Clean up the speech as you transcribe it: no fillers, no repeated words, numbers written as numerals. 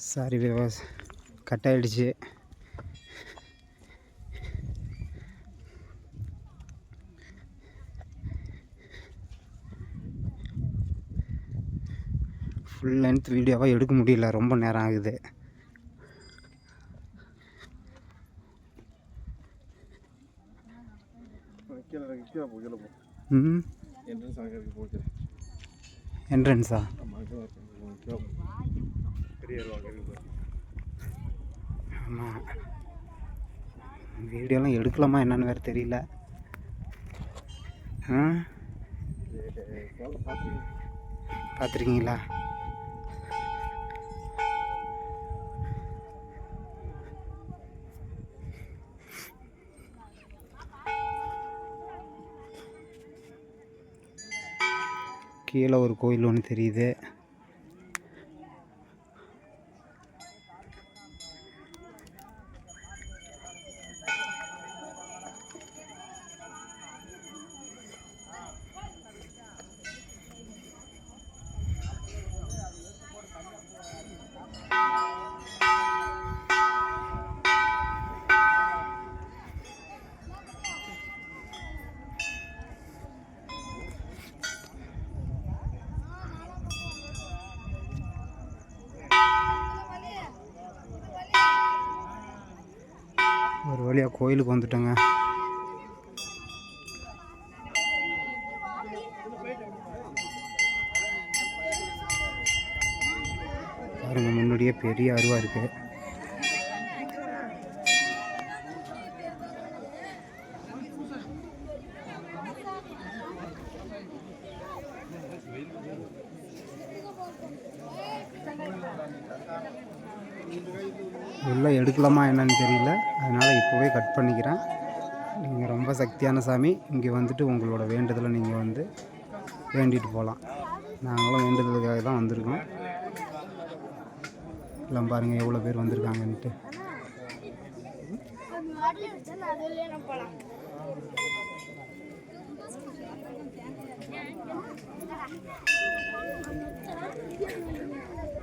Sorry விவாஸ், cut ஆகிடுச்சு. Full length வீடியோவாக எடுக்க முடியல, ரொம்ப நேரம் ஆகுது. என்ட்ரன்ஸா? ஆமாம், வீடியோலாம் எடுக்கலாமா என்னன்னு வேறு தெரியல. பார்த்துருக்கீங்களா? கீழே ஒரு கோயில் ஒன்று தெரியுது. ஒரு வழியாக கோயிலுக்கு வந்துட்டோங்க. பாருங்க, முன்னாடியே பெரிய அருவா இருக்குது. எல்லாம் எடுக்கலாமா என்னன்னு தெரியல, அதனால் இப்போவே கட் பண்ணிக்கிறேன். நீங்கள் ரொம்ப சக்தியான சாமி, இங்கே வந்துட்டு உங்களோட வேண்டுதலை நீங்கள் வந்து வேண்டிட்டு போகலாம். நாங்களும் வேண்டுதலுக்காக தான் வந்திருக்கோம். எல்லாம் பாருங்கள் எவ்வளோ பேர் வந்திருக்காங்கன்ட்டு.